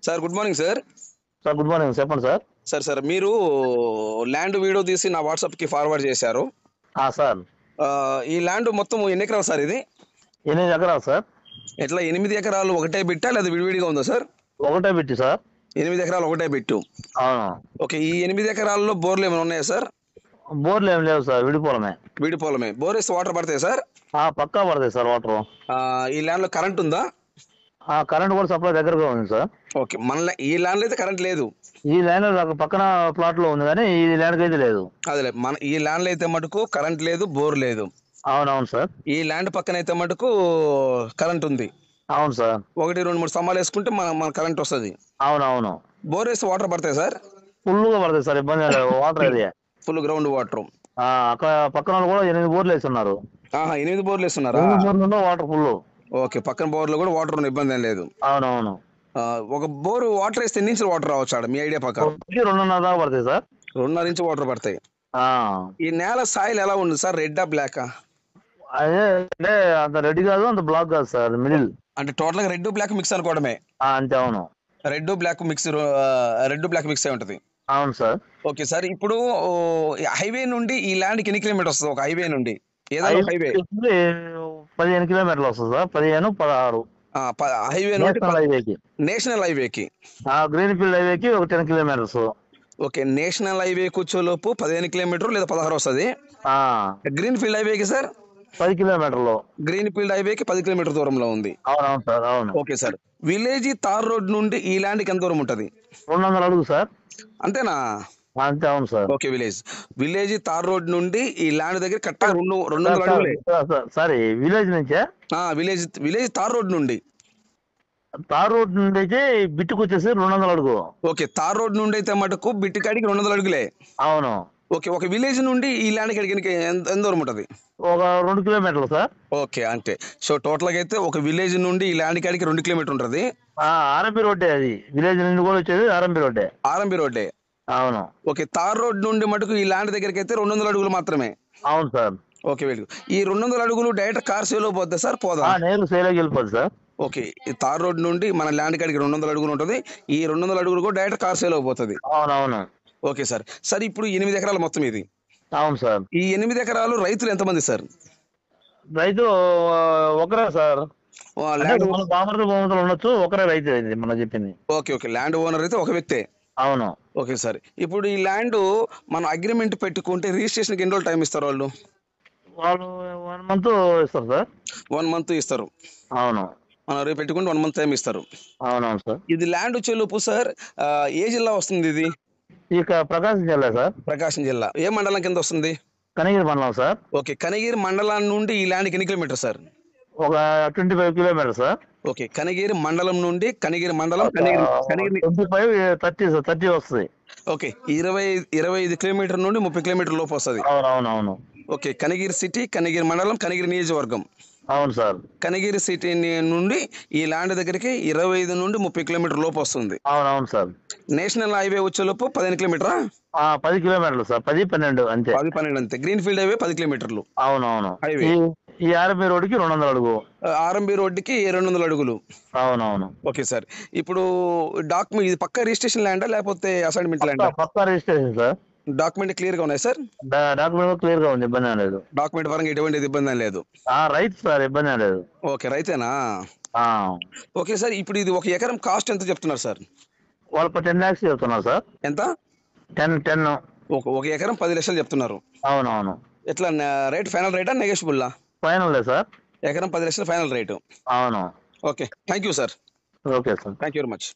Sir good morning sir. Sir good morning చెప్పండి sir. Sir మీరు land video తీసి నా వాట్సాప్కి ఫార్వర్డ్ చేశారు. సార్ ఈ ల్యాండ్ మొత్తం ఎన్ని ఎకరాలు సార్ ఇది? 8 ఎకరాలు సార్. ఎట్లా 8 ఎకరాలు ఒకటే బిట్టా లేదా విడివిడిగా ఉందా సార్? ఒకటే బిట్టి సార్. 8 ఎకరాలు ఒకటే బిట్టు. అవును. ఓకే, ఈ 8 ఎకరాల్లో బోర్లు ఏమైనా ఉన్నాయా సార్? బోర్లు ఏం లేవు సార్, విడిపోలమే. విడిపోలమే. బోర్ వేస్తే వాటర్ పడతాయి సార్? పక్కా పడతాయి సార్ వాటర్. ఈ ల్యాండ్లో కరెంట్ ఉందా? కరెంట్ కూడా సప్లై దగ్గరగా ఉంది సార్. ఓకే, ఈ ల్యాండ్లో అయితే కరెంట్ లేదు. ఈ ల్యాండ్ పక్కన ప్లాట్ లో ఉంది కానీ ఈ ల్యాండ్కి అయితే లేదు. అదే ఈ ల్యాండ్లో అయితే మటుకు కరెంట్ లేదు, బోర్ లేదు. అవునవును సార్. ఈ ల్యాండ్ పక్కన అయితే మటుకు కరెంట్ ఉంది. అవును సార్. 1, 2, 3 స్తంభాలు వేసుకుంటే మన కరెంట్ వస్తుంది. అవునవును. బోర్ వేస్తే వాటర్ పడతాయి సార్? ఫుల్గా పడతాయి సార్, ఇబ్బంది లేదు. Water area full ground water. అక్కడ పక్కన వాళ్ళు కూడా 8 బోర్లు వేస్తున్నారు. 8 బోర్లు వేస్తున్నారా? Water full. ఓకే, పక్కన బోర్లో కూడా వాటర్ ఉన్న ఇబ్బంది ఏం లేదు. అవునవును. ఒక బోరు వాటర్ వేస్తే ఎన్ని ఇంచులు వాటర్ రావచ్చు ఆడ మీ ఐడియా ప్రకారం? 2.5 దాకా పడతాయి సార్. 2.5 ఇంచు వాటర్ పడతాయి. ఈ నేల సాయిల్ ఎలా ఉంది సార్? రెడ్డా బ్లాకా? అదే అంటే అంత రెడ్ కాదు, అంత బ్లాక్ కాదు సార్, మిడిల్. అంటే టోటల్ గా రెడ్ బ్లాక్ మిక్స్ అనుకోవడమే. అంతే. అవును. రెడ్ బ్లాక్ మిక్స్ అయి ఉంటది. అవును సార్. ఓకే సార్, ఇప్పుడు హైవే నుండి ఈ ల్యాండ్ కి ఎన్ని కిలోమీటర్ వస్తుంది? ఒక హైవే నుండి ఏదైనా హైవే 15 కిలోమీటర్లు వస్తుంది సార్. 15, 16. హైవే నుండి నేషనల్ హైవేకి, గ్రీన్ ఫీల్డ్ హైవేకి ఒక 10 కిలోమీటర్స్. ఓకే, నేషనల్ హైవే కూర్చోలోపు 15 కిలోమీటర్ లేదా 16 వస్తుంది. గ్రీన్ ఫీల్డ్ హైవేకి సార్ 10 కిలోమీటర్లు. గ్రీన్ ఫీల్డ్ హైవేకి 10 కిలోమీటర్ దూరంలో ఉంది. అవునవును సార్. అవును. Okay sir, village tar road నుండి ఈ ల్యాండ్కి ఎంత దూరం ఉంటది? 200 అడుగు సార్. అంతేనా? అంతే. అవును sir. Okay, village tar road నుండి ఈ ల్యాండ్ దగ్గర కరెక్ట్ 200 అడుగులే. సారీ, విలేజ్ నుంచే? విలేజ్ తార్ రోడ్ నుండి. తార్ రోడ్ నుండి అయితే బిట్టుకు వచ్చేసి 200 అడుగు. ఓకే, తార్ రోడ్ నుండి అయితే మటుకు బిట్టుకాడికి 200 అడుగులే. అవును. ఓకే, ఒక విలేజ్ నుండి ఈ ల్యాండ్ కాడికి ఎంత దూరం ఉంటది? ఒక 2 కిలోమీటర్లు సార్. ఓకే, అంటే సో టోటల్ గా అయితే ఒక విలేజ్ నుండి ఈ ల్యాండ్ కాడికి 2 కిలోమీటర్ ఉంటది. ఆర్ఎంపీ రోడ్డే అది. విలేజ్ నుండి కూడా వచ్చేది ఆర్ఎంపీ రోడ్డే. అవును. ఓకే, తార్ రోడ్ నుండి మటుకు ఈ ల్యాండ్ దగ్గరికి అయితే 200 అడుగులు మాత్రమే. అవును సార్. ఓకే, ఈ 200 అడుగులు డైరెక్ట్ కార్ సేల్ పోద్దా సార్? పోదా? నేను సేలోకి వెళ్ళిపోద్ది సార్. ఓకే, ఈ తార్ రోడ్ నుండి మన ల్యాండ్ కాడికి 200 అడుగులు ఉంటుంది. ఈ 200 అడుగులు కూడా డైరెక్ట్ కార్ సేల్ పోతుంది. అవునవును. Okay sir. సార్ ఇప్పుడు 8 ఎకరాలు మొత్తం ఇది. అవును సార్. ఈ 8 ఎకరాలు రైతులు ఎంతమంది సార్? రైతు ఒకరే సార్. బామర్ది భూములు ఉండొచ్చు, ఒకరే రైతు ఇది మనం చెప్పింది. ఓకే, ల్యాండ్ ఓనర్ అయితే ఒక వ్యక్తే. అవును. ఓకే సార్, ఇప్పుడు ఈ ల్యాండ్ మనం అగ్రిమెంట్ పెట్టుకుంటే రిజిస్ట్రేషన్కి ఎన్ని రోజులు టైం ఇస్తారు వాళ్ళు? 1 మంత్ ఇస్తారు సార్. 1 మంత్ ఇస్తారు. అవును. మనం రేపు పెట్టుకుంటే 1 మంత్ టైం ఇస్తారు. అవునవును సార్. ఇది ల్యాండ్ వచ్చేలోపు సార్ ఏ జిల్లా వస్తుంది ఇది? ఇక ప్రకాశం జిల్లా సార్. ప్రకాశం జిల్లా ఏ మండలం కింద వస్తుంది? కనిగిరి మండలం సార్. ఓకే, కనిగిరి మండలం నుండి ఈ ల్యాండ్కి ఎన్ని కిలోమీటర్ సార్? ఒక 25 కిలోమీటర్ సార్. ఓకే, కనిగిరి మండలం నుండి కనిగిరి మండలం 25, 30 వస్తుంది. ఓకే, 25 కిలోమీటర్ నుండి 30 కిలోమీటర్ లోపు వస్తుంది. అవునవునవును. ఓకే, కనిగిరి సిటీ, కనిగిరి మండలం, కనిగిరి నియోజకవర్గం. అవును సార్. కనిగిరి సిటీ నుండి ఈ ల్యాండ్ దగ్గరికి 25 నుండి 30 కిలోమీటర్ లోపు వస్తుంది. అవునవును సార్. నేషనల్ హైవే వచ్చేలోపు 15 కిలోమీటరా? 10 కిలోమీటర్లు సార్. 10, 12 అంతే. 10, 12 అంతే. గ్రీన్ ఫీల్డ్ హైవే 10 కిలోమీటర్లు. అవునవును. హైవే ఈ ఆర్ఎంపీ రోడ్డుకి 200 అడుగు. ఆర్ఎంబీ రోడ్డుకి 200 అడుగులు. అవునవును. ఓకే సార్, ఇప్పుడు డాక్యుమెంట్ ఇది పక్కా రిజిస్ట్రేషన్ ల్యాండా లేకపోతే అసైన్మెంట్ ల్యాండా? పక్కా రిజిస్ట్రేషన్ సార్. డాక్యుమెంట్ క్లియర్ గా ఉన్నాయి సార్? డాక్యుమెంట్ క్లియర్ గా ఉంది, ఇబ్బంది లేదు. డాక్యుమెంట్ పరంగా ఎటువంటి ఇబ్బంది లేదు. రైతు సార్, ఇబ్బంది లేదు. ఓకే, రైతేనా? ఓకే సార్, ఇప్పుడు ఇది 1 ఎకరం కాస్ట్ ఎంత చెప్తున్నారు సార్? వాళ్ళు 10 lakhs చెప్తున్నారు సార్. ఎంత? 10. ఒక ఎకరం 10 లక్షలు చెప్తున్నారు. అవునవును. ఎట్లా రేట్? ఫైనల్ రేటా నెగోషియబుల్లా? Final sir. ఎకరం 10 లక్షలు ఫైనల్ రేటు. అవును. Okay, thank you sir. Okay sir. Thank you very much.